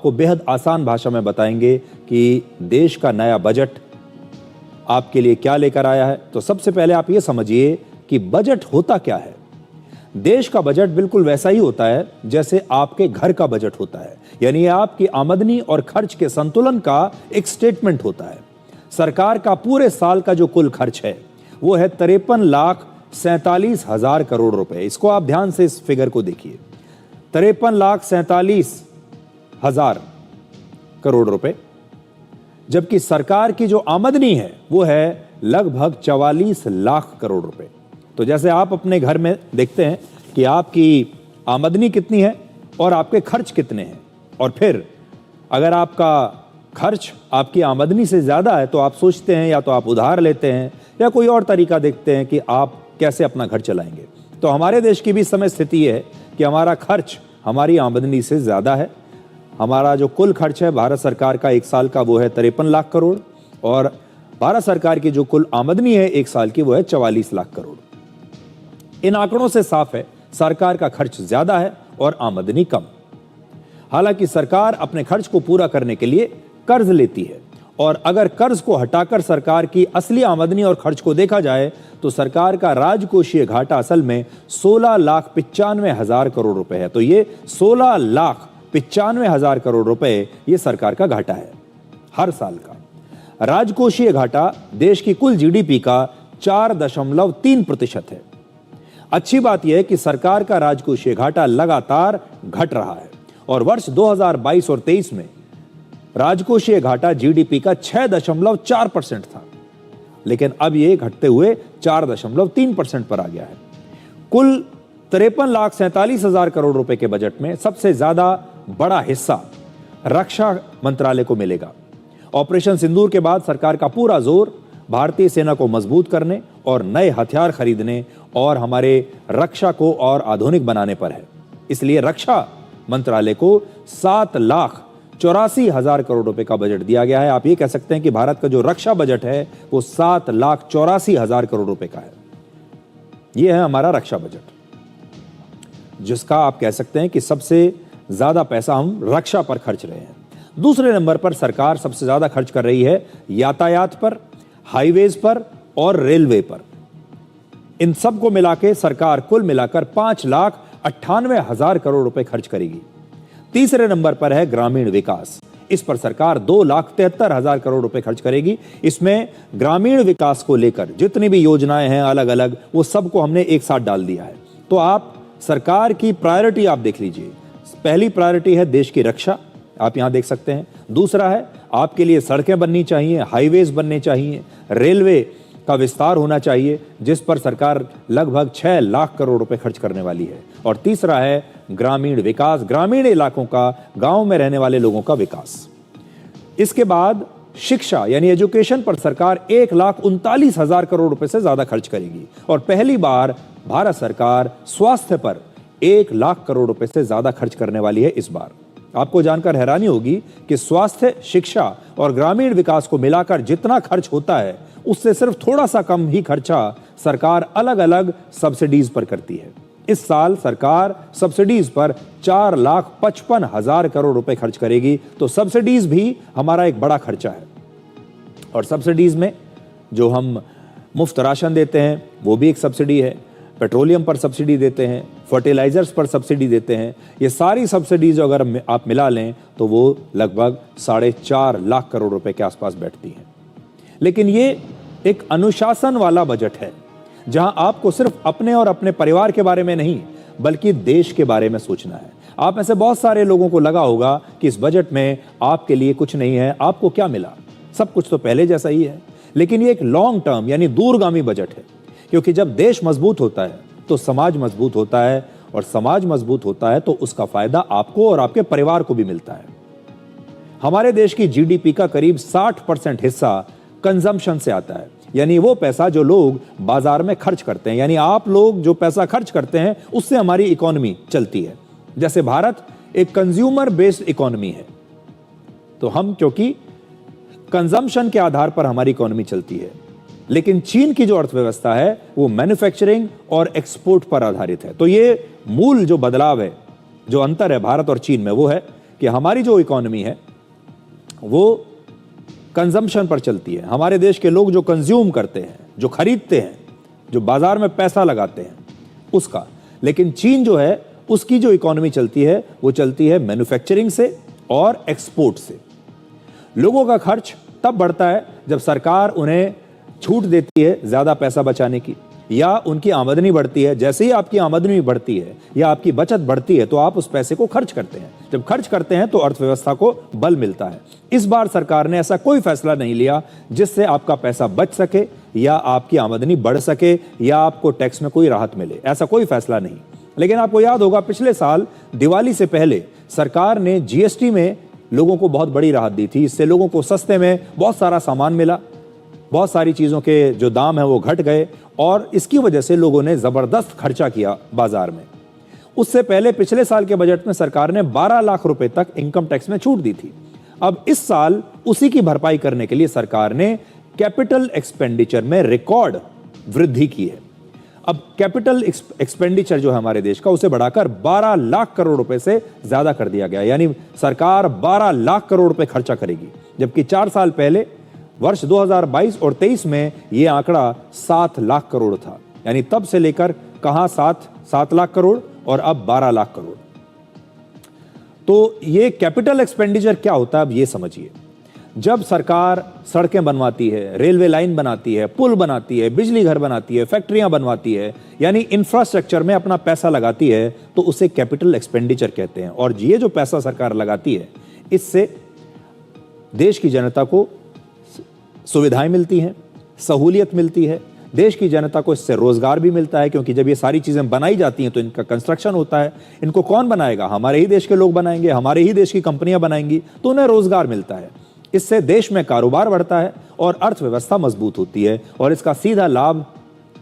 आपको बेहद आसान भाषा में बताएंगे कि देश का नया बजट आपके लिए क्या लेकर आया है। तो सबसे पहले आप ये समझिए कि बजट होता क्या है। देश का बजट बिल्कुल वैसा ही होता है जैसे आपके घर का बजट होता है, यानी आपकी आमदनी और खर्च के संतुलन का एक स्टेटमेंट होता है। सरकार का पूरे साल का जो कुल खर्च है वो है 53,47,000 करोड़ रुपए। इसको आप ध्यान से इस फिगर को देखिए, 53,47,000 करोड़ रुपए, जबकि सरकार की जो आमदनी है वो है लगभग 44 लाख करोड़ रुपए। तो जैसे आप अपने घर में देखते हैं कि आपकी आमदनी कितनी है और आपके खर्च कितने हैं, और फिर अगर आपका खर्च आपकी आमदनी से ज़्यादा है तो आप सोचते हैं या तो आप उधार लेते हैं या कोई और तरीका देखते हैं कि आप कैसे अपना घर चलाएंगे। तो हमारे देश की भी इस समय स्थिति है कि हमारा खर्च हमारी आमदनी से ज़्यादा है। हमारा जो कुल खर्च है भारत सरकार का एक साल का वो है 53 लाख करोड़, और भारत सरकार की जो कुल आमदनी है एक साल की वो है 44 लाख करोड़। इन आंकड़ों से साफ है सरकार का खर्च ज्यादा है और आमदनी कम। हालांकि सरकार अपने खर्च को पूरा करने के लिए कर्ज लेती है, और अगर कर्ज को हटाकर सरकार की असली आमदनी और खर्च को देखा जाए तो सरकार का राजकोषीय घाटा असल में 16,95,000 करोड़ रुपए है। तो ये 16,95,000 करोड़ रुपए ये सरकार का घाटा है हर साल का। राजकोषीय घाटा देश की कुल जीडीपी का 4.3% है। अच्छी बात यह है कि सरकार का राजकोषीय घाटा लगातार घट रहा है, और वर्ष 2022 और 23 में राजकोषीय घाटा जीडीपी का 6.4% था, लेकिन अब यह घटते हुए 4.3% पर आ गया है। कुल 53,47,000 करोड़ रुपए के बजट में सबसे ज्यादा बड़ा हिस्सा रक्षा मंत्रालय को मिलेगा। ऑपरेशन सिंदूर के बाद सरकार का पूरा जोर भारतीय सेना को मजबूत करने और नए हथियार खरीदने और हमारे रक्षा को और आधुनिक बनाने पर है। इसलिए रक्षा मंत्रालय को 7,84,000 करोड़ रुपए का बजट दिया गया है। आप ये कह सकते हैं कि भारत का जो रक्षा बजट है वो 7,84,000 करोड़ रुपए का है। यह है हमारा रक्षा बजट, जिसका आप कह सकते हैं कि सबसे ज्यादा पैसा हम रक्षा पर खर्च रहे हैं। दूसरे नंबर पर सरकार सबसे ज्यादा खर्च कर रही है यातायात पर, हाईवेज पर और रेलवे पर। इन सब को मिला के सरकार कुल मिलाकर 5,98,000 करोड़ रुपए खर्च करेगी। तीसरे नंबर पर है ग्रामीण विकास। इस पर सरकार 2,73,000 करोड़ रुपए खर्च करेगी। इसमें ग्रामीण विकास को लेकर जितनी भी योजनाएं हैं अलग अलग, वो सबको हमने एक साथ डाल दिया है। तो आप सरकार की प्रायोरिटी आप देख लीजिए। पहली प्रायोरिटी है देश की रक्षा, आप यहां देख सकते हैं। दूसरा है आपके लिए सड़कें बननी चाहिए, हाईवेज बनने चाहिए, रेलवे का विस्तार होना चाहिए, जिस पर सरकार लगभग 6 लाख करोड़ रुपए खर्च करने वाली है। और तीसरा है ग्रामीण विकास, ग्रामीण इलाकों का, गांव में रहने वाले लोगों का विकास। इसके बाद शिक्षा यानी एजुकेशन पर सरकार 1,39,000 करोड़ रुपए से ज्यादा खर्च करेगी, और पहली बार भारत सरकार स्वास्थ्य पर 1 लाख करोड़ रुपए से ज्यादा खर्च करने वाली है इस बार। आपको जानकर हैरानी होगी कि स्वास्थ्य, शिक्षा और ग्रामीण विकास को मिलाकर जितना खर्च होता है उससे सिर्फ थोड़ा सा कम ही खर्चा सरकार अलग अलग सब्सिडीज पर करती है। इस साल सरकार सब्सिडीज पर 4,55,000 करोड़ रुपए खर्च करेगी। तो सब्सिडीज भी हमारा एक बड़ा खर्चा है, और सब्सिडीज में जो हम मुफ्त राशन देते हैं वो भी एक सब्सिडी है, पेट्रोलियम पर सब्सिडी देते हैं, फर्टिलाइजर्स पर सब्सिडी देते हैं। ये सारी सब्सिडीज अगर आप मिला लें तो वो लगभग 4.5 लाख करोड़ रुपए के आसपास बैठती हैं। लेकिन ये एक अनुशासन वाला बजट है, जहां आपको सिर्फ अपने और अपने परिवार के बारे में नहीं बल्कि देश के बारे में सोचना है। आप में से बहुत सारे लोगों को लगा होगा कि इस बजट में आपके लिए कुछ नहीं है, आपको क्या मिला, सब कुछ तो पहले जैसा ही है। लेकिन ये एक लॉन्ग टर्म यानी दूरगामी बजट है, क्योंकि जब देश मजबूत होता है तो समाज मजबूत होता है, और समाज मजबूत होता है तो उसका फायदा आपको और आपके परिवार को भी मिलता है। हमारे देश की जीडीपी का करीब 60% हिस्सा कंजम्पशन से आता है, यानी वो पैसा जो लोग बाजार में खर्च करते हैं, यानी आप लोग जो पैसा खर्च करते हैं उससे हमारी इकोनॉमी चलती है। जैसे भारत एक कंज्यूमर बेस्ड इकोनॉमी है, तो हम क्योंकि कंजम्पशन के आधार पर हमारी इकोनॉमी चलती है, लेकिन चीन की जो अर्थव्यवस्था है वो मैन्युफैक्चरिंग और एक्सपोर्ट पर आधारित है। तो ये मूल जो बदलाव है, जो अंतर है भारत और चीन में, वो है कि हमारी जो इकोनॉमी है वो कंजम्पशन पर चलती है। हमारे देश के लोग जो कंज्यूम करते हैं, जो खरीदते हैं, जो बाजार में पैसा लगाते हैं, उसका। लेकिन चीन जो है, उसकी जो इकोनॉमी चलती है वो चलती है मैन्युफैक्चरिंग से और एक्सपोर्ट से। लोगों का खर्च तब बढ़ता है जब सरकार उन्हें छूट देती है ज़्यादा पैसा बचाने की, या उनकी आमदनी बढ़ती है। जैसे ही आपकी आमदनी बढ़ती है या आपकी बचत बढ़ती है तो आप उस पैसे को खर्च करते हैं। जब खर्च करते हैं तो अर्थव्यवस्था को बल मिलता है। इस बार सरकार ने ऐसा कोई फैसला नहीं लिया जिससे आपका पैसा बच सके या आपकी आमदनी बढ़ सके या आपको टैक्स में कोई राहत मिले। ऐसा कोई फैसला नहीं। लेकिन आपको याद होगा, पिछले साल दिवाली से पहले सरकार ने जीएसटी में लोगों को बहुत बड़ी राहत दी थी। इससे लोगों को सस्ते में बहुत सारा सामान मिला, बहुत सारी चीज़ों के जो दाम है वो घट गए और इसकी वजह से लोगों ने ज़बरदस्त खर्चा किया बाजार में। उससे पहले पिछले साल के बजट में सरकार ने 12 लाख रुपए तक इनकम टैक्स में छूट दी थी। अब इस साल उसी की भरपाई करने के लिए सरकार ने कैपिटल एक्सपेंडिचर में रिकॉर्ड वृद्धि की है। अब कैपिटल एक्सपेंडिचर जो है हमारे देश का, उसे बढ़ाकर 12 लाख करोड़ रुपए से ज्यादा कर दिया गया। यानी सरकार 12 लाख करोड़ रुपए खर्चा करेगी, जबकि 4 साल पहले वर्ष 2022 और 23 में यह आंकड़ा 7 लाख करोड़ था। यानी तब से लेकर कहां 7 लाख करोड़ और अब 12 लाख करोड़। तो ये कैपिटल एक्सपेंडिचर क्या होता है, अब ये समझिए। जब सरकार सड़कें बनवाती है, रेलवे लाइन बनाती है, पुल बनाती है, बिजली घर बनाती है, फैक्ट्रियां बनवाती है, यानी इंफ्रास्ट्रक्चर में अपना पैसा लगाती है, तो उसे कैपिटल एक्सपेंडिचर कहते हैं। और ये जो पैसा सरकार लगाती है, इससे देश की जनता को सुविधाएं मिलती हैं, सहूलियत मिलती है, देश की जनता को इससे रोजगार भी मिलता है, क्योंकि जब ये सारी चीजें बनाई जाती हैं तो इनका कंस्ट्रक्शन होता है। इनको कौन बनाएगा? हमारे ही देश के लोग बनाएंगे, हमारे ही देश की कंपनियां बनाएंगी, तो उन्हें रोजगार मिलता है। इससे देश में कारोबार बढ़ता है और अर्थव्यवस्था मजबूत होती है और इसका सीधा लाभ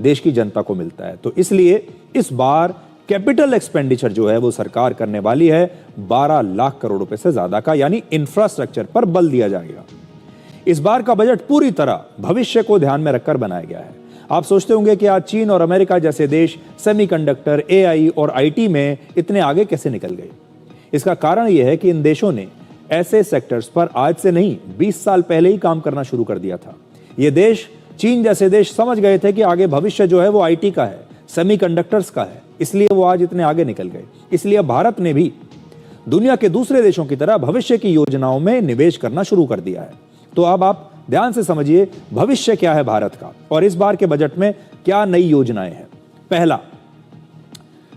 देश की जनता को मिलता है। तो इसलिए इस बार कैपिटल एक्सपेंडिचर जो है वो सरकार करने वाली है 12 लाख करोड़ रुपए से ज्यादा का, यानी इंफ्रास्ट्रक्चर पर बल दिया जाएगा। इस बार का बजट पूरी तरह भविष्य को ध्यान में रखकर बनाया गया है। आप सोचते होंगे कि आज चीन और अमेरिका जैसे देश सेमीकंडक्टर, एआई और आईटी में इतने आगे कैसे निकल गए। इसका कारण यह है कि इन देशों ने ऐसे सेक्टर्स पर आज से नहीं 20 साल पहले ही काम करना शुरू कर दिया था। ये देश, चीन जैसे देश, समझ गए थे कि आगे भविष्य जो है वो आईटी का है, सेमीकंडक्टर्स का है, इसलिए वो आज इतने आगे निकल गए। इसलिए भारत ने भी दुनिया के दूसरे देशों की तरह भविष्य की योजनाओं में निवेश करना शुरू कर दिया है। तो अब आप ध्यान से समझिए भविष्य क्या है भारत का और इस बार के बजट में क्या नई योजनाएं हैं। पहला,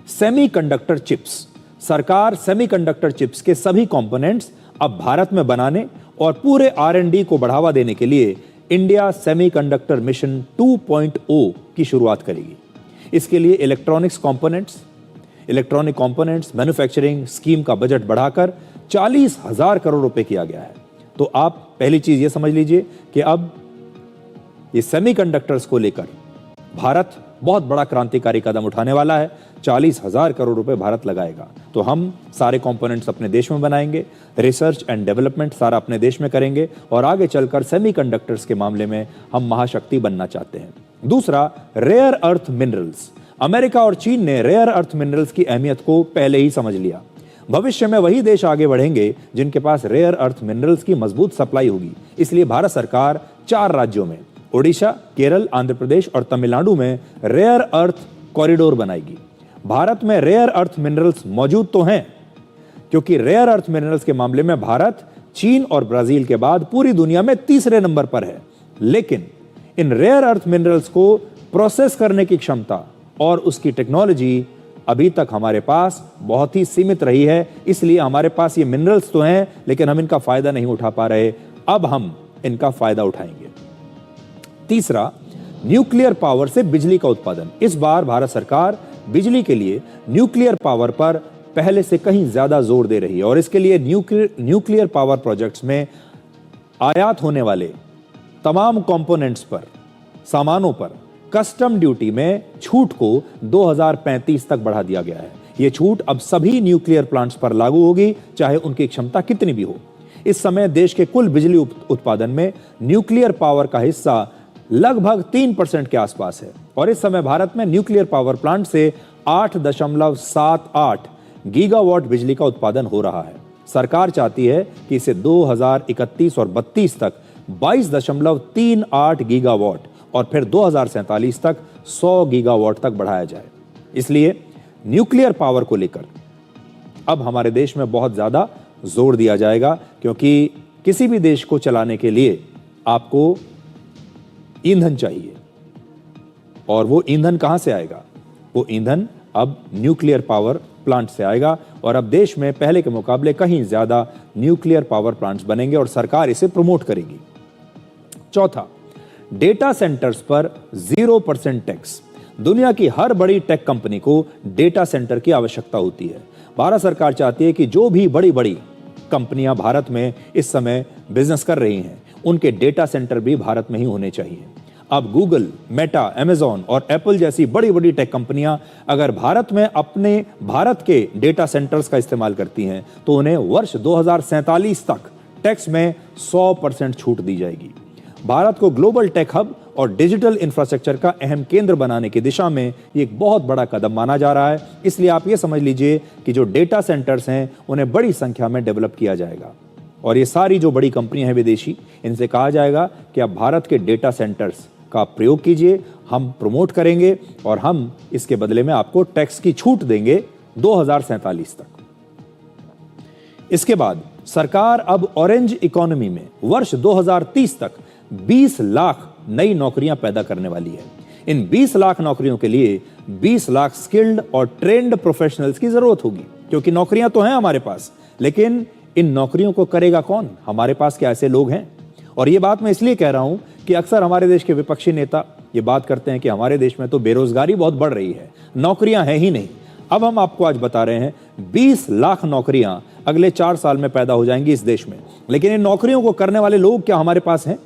सेमीकंडक्टर चिप्स। सरकार सेमीकंडक्टर चिप्स के सभी कंपोनेंट्स अब भारत में बनाने और पूरे R&D को बढ़ावा देने के लिए इंडिया सेमीकंडक्टर मिशन 2.0 की शुरुआत करेगी। इसके लिए इलेक्ट्रॉनिक कंपोनेंट्स मैन्युफैक्चरिंग स्कीम का बजट बढ़ाकर 40,000 करोड़ रुपए किया गया है। तो आप पहली चीज ये समझ लीजिए कि अब ये सेमीकंडक्टर्स को लेकर भारत बहुत बड़ा क्रांतिकारी कदम उठाने वाला है। 40,000 करोड़ रुपए भारत लगाएगा। तो हम सारे कंपोनेंट्स अपने देश में बनाएंगे, रिसर्च एंड डेवलपमेंट सारा अपने देश में करेंगे और आगे चलकर सेमीकंडक्टर्स के मामले में हम महाशक्ति बनना चाहते हैं। दूसरा, रेयर अर्थ मिनरल्स। अमेरिका और चीन ने रेयर अर्थ मिनरल्स की अहमियत को पहले ही समझ लिया। भविष्य में वही देश आगे बढ़ेंगे जिनके पास रेयर अर्थ मिनरल्स की मजबूत सप्लाई होगी। इसलिए भारत सरकार 4 राज्यों में, ओडिशा, केरल, आंध्र प्रदेश और तमिलनाडु में रेयर अर्थ कॉरिडोर बनाएगी। भारत में रेयर अर्थ मिनरल्स मौजूद तो हैं, क्योंकि रेयर अर्थ मिनरल्स के मामले में भारत चीन और ब्राजील के बाद पूरी दुनिया में तीसरे नंबर पर है। लेकिन इन रेयर अर्थ मिनरल्स को प्रोसेस करने की क्षमता और उसकी टेक्नोलॉजी अभी तक हमारे पास बहुत ही सीमित रही है। इसलिए हमारे पास ये मिनरल्स तो हैं लेकिन हम इनका फायदा नहीं उठा पा रहे। अब हम इनका फायदा उठाएंगे। तीसरा, न्यूक्लियर पावर से बिजली का उत्पादन। इस बार भारत सरकार बिजली के लिए न्यूक्लियर पावर पर पहले से कहीं ज्यादा जोर दे रही है और इसके लिए न्यूक्लियर पावर प्रोजेक्ट्स में आयात होने वाले तमाम कंपोनेंट्स पर, सामानों पर कस्टम ड्यूटी में छूट को 2035 तक बढ़ा दिया गया है। यह छूट अब सभी न्यूक्लियर प्लांट्स पर लागू होगी, चाहे उनकी क्षमता कितनी भी हो। इस समय देश के कुल बिजली उत्पादन में न्यूक्लियर पावर का हिस्सा लगभग 3% के आसपास है और इस समय भारत में न्यूक्लियर पावर प्लांट से 8.78 गीगावाट बिजली का उत्पादन हो रहा है। सरकार चाहती है कि इसे 2031 और 32 तक 22.38 गीगावाट और फिर 2047 तक 100 गीगावाट तक बढ़ाया जाए। इसलिए न्यूक्लियर पावर को लेकर अब हमारे देश में बहुत ज्यादा जोर दिया जाएगा, क्योंकि किसी भी देश को चलाने के लिए आपको ईंधन चाहिए, और वो ईंधन कहां से आएगा? वो ईंधन अब न्यूक्लियर पावर प्लांट से आएगा, और अब देश में पहले के मुकाबले कहीं ज्यादा न्यूक्लियर पावर प्लांट्स बनेंगे और सरकार इसे प्रमोट करेगी। चौथा, डेटा सेंटर्स पर 0% टैक्स। दुनिया की हर बड़ी टेक कंपनी को डेटा सेंटर की आवश्यकता होती है। भारत सरकार चाहती है कि जो भी बड़ी बड़ी कंपनियां भारत में इस समय बिजनेस कर रही हैं, उनके डेटा सेंटर भी भारत में ही होने चाहिए। अब गूगल, मेटा, अमेजॉन और एप्पल जैसी बड़ी बड़ी टेक कंपनियां अगर भारत में अपने भारत के डेटा सेंटर्स का इस्तेमाल करती हैं, तो उन्हें वर्ष 2047 तक टैक्स में 100% छूट दी जाएगी। भारत को ग्लोबल टेक हब और डिजिटल इंफ्रास्ट्रक्चर का अहम केंद्र बनाने की दिशा में ये एक बहुत बड़ा कदम माना जा रहा है। इसलिए आप ये समझ लीजिए कि जो डेटा सेंटर्स हैं, उन्हें बड़ी संख्या में डेवलप किया जाएगा, और ये सारी जो बड़ी कंपनियां हैं विदेशी, इनसे कहा जाएगा कि आप भारत के डेटा सेंटर्स का प्रयोग कीजिए, हम प्रमोट करेंगे और हम इसके बदले में आपको टैक्स की छूट देंगे 2047 तक। इसके बाद सरकार अब ऑरेंज इकोनॉमी में वर्ष 2030 तक 20 लाख नई नौकरियां पैदा करने वाली है। इन 20 लाख नौकरियों के लिए 20 लाख स्किल्ड और ट्रेंड प्रोफेशनल्स की जरूरत होगी, क्योंकि नौकरियां तो हैं हमारे पास, लेकिन इन नौकरियों को करेगा कौन? हमारे पास क्या ऐसे लोग हैं? और ये बात मैं इसलिए कह रहा हूं कि अक्सर हमारे देश के विपक्षी नेता ये बात करते हैं कि हमारे देश में तो बेरोजगारी बहुत बढ़ रही है, नौकरियां हैं ही नहीं। अब हम आपको आज बता रहे हैं 20 लाख नौकरियां अगले 4 साल में पैदा हो जाएंगी इस देश में, लेकिन इन नौकरियों को करने वाले लोग क्या हमारे पास हैं?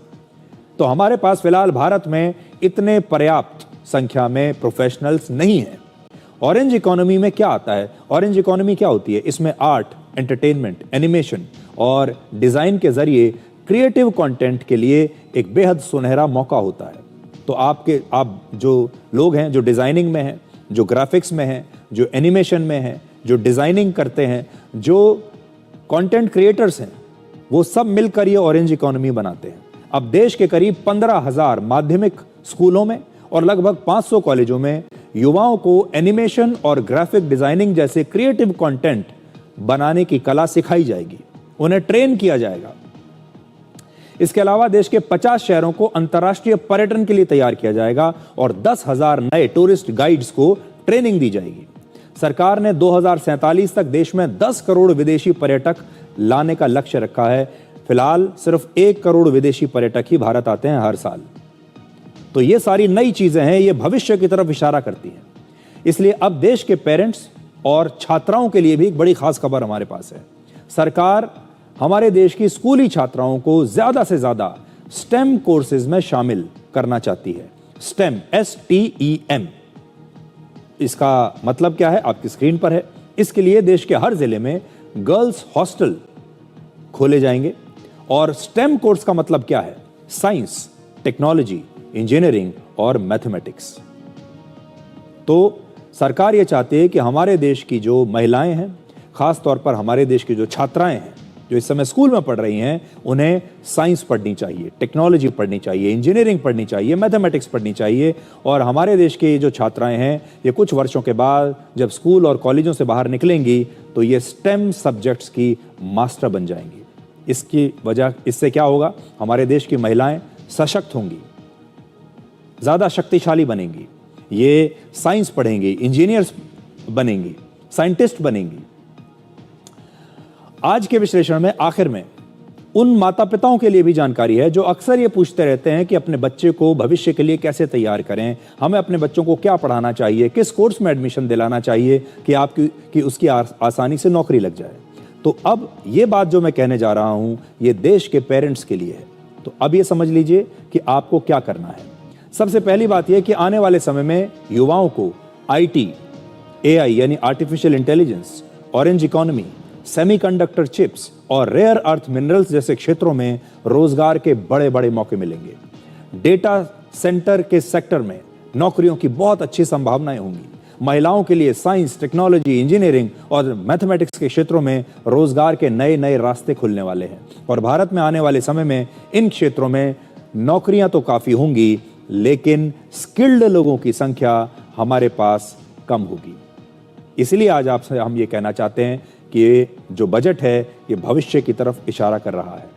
तो हमारे पास फिलहाल भारत में इतने पर्याप्त संख्या में प्रोफेशनल्स नहीं हैं। ऑरेंज इकोनॉमी में क्या आता है? ऑरेंज इकोनॉमी क्या होती है? इसमें आर्ट, एंटरटेनमेंट, एनिमेशन और डिजाइन के जरिए क्रिएटिव कंटेंट के लिए एक बेहद सुनहरा मौका होता है। तो आप जो लोग हैं, जो डिजाइनिंग में हैं, जो ग्राफिक्स में हैं, जो एनिमेशन में हैं, जो डिजाइनिंग करते हैं, जो कंटेंट क्रिएटर्स हैं, वो सब मिलकर ये ऑरेंज इकोनॉमी बनाते हैं। अब देश के करीब 15,000 माध्यमिक स्कूलों में और लगभग 500 कॉलेजों में युवाओं को एनिमेशन और ग्राफिक डिजाइनिंग जैसे क्रिएटिव कंटेंट बनाने की कला सिखाई जाएगी, उन्हें ट्रेन किया जाएगा। इसके अलावा देश के 50 शहरों को अंतर्राष्ट्रीय पर्यटन के लिए तैयार किया जाएगा और 10,000 नए टूरिस्ट गाइड्स को ट्रेनिंग दी जाएगी। सरकार ने 2047 तक देश में 10 करोड़ विदेशी पर्यटक लाने का लक्ष्य रखा है। फिलहाल सिर्फ 1 करोड़ विदेशी पर्यटक ही भारत आते हैं हर साल। तो ये सारी नई चीजें हैं, ये भविष्य की तरफ इशारा करती हैं। इसलिए अब देश के पेरेंट्स और छात्राओं के लिए भी एक बड़ी खास खबर हमारे पास है। सरकार हमारे देश की स्कूली छात्राओं को ज्यादा से ज्यादा स्टेम कोर्सेज में शामिल करना चाहती है। स्टेम, STEM, इसका मतलब क्या है आपकी स्क्रीन पर है। इसके लिए देश के हर जिले में गर्ल्स हॉस्टल खोले जाएंगे। और स्टेम कोर्स का मतलब क्या है? साइंस, टेक्नोलॉजी, इंजीनियरिंग और मैथमेटिक्स। तो सरकार यह चाहती है कि हमारे देश की जो महिलाएं हैं, खास तौर पर हमारे देश की जो छात्राएं हैं, जो इस समय स्कूल में पढ़ रही हैं, उन्हें साइंस पढ़नी चाहिए, टेक्नोलॉजी पढ़नी चाहिए, इंजीनियरिंग पढ़नी चाहिए, मैथमेटिक्स पढ़नी चाहिए। और हमारे देश के जो छात्राएं हैं, ये कुछ वर्षों के बाद जब स्कूल और कॉलेजों से बाहर निकलेंगी तो ये स्टेम सब्जेक्ट्स की मास्टर बन जाएंगी। इसकी वजह, इससे क्या होगा? हमारे देश की महिलाएं सशक्त होंगी, ज्यादा शक्तिशाली बनेंगी, ये साइंस पढ़ेंगी, इंजीनियर्स बनेंगी, साइंटिस्ट बनेंगी। आज के विश्लेषण में आखिर में उन माता पिताओं के लिए भी जानकारी है जो अक्सर ये पूछते रहते हैं कि अपने बच्चे को भविष्य के लिए कैसे तैयार करें, हमें अपने बच्चों को क्या पढ़ाना चाहिए, किस कोर्स में एडमिशन दिलाना चाहिए कि उसकी आसानी से नौकरी लग जाए। तो अब ये बात जो मैं कहने जा रहा हूं, ये देश के पेरेंट्स के लिए है। तो अब ये समझ लीजिए कि आपको क्या करना है। सबसे पहली बात यह कि आने वाले समय में युवाओं को IT, AI यानी artificial intelligence, orange economy, semiconductor chips और रेयर अर्थ मिनरल्स जैसे क्षेत्रों में रोजगार के बड़े बड़े मौके मिलेंगे। डेटा सेंटर के सेक्टर में नौकरियों की बहुत अच्छी संभावनाएं होंगी। महिलाओं के लिए साइंस, टेक्नोलॉजी, इंजीनियरिंग और मैथमेटिक्स के क्षेत्रों में रोजगार के नए नए रास्ते खुलने वाले हैं। और भारत में आने वाले समय में इन क्षेत्रों में नौकरियां तो काफी होंगी, लेकिन स्किल्ड लोगों की संख्या हमारे पास कम होगी। इसलिए आज आपसे हम ये कहना चाहते हैं कि ये जो बजट है, ये भविष्य की तरफ इशारा कर रहा है।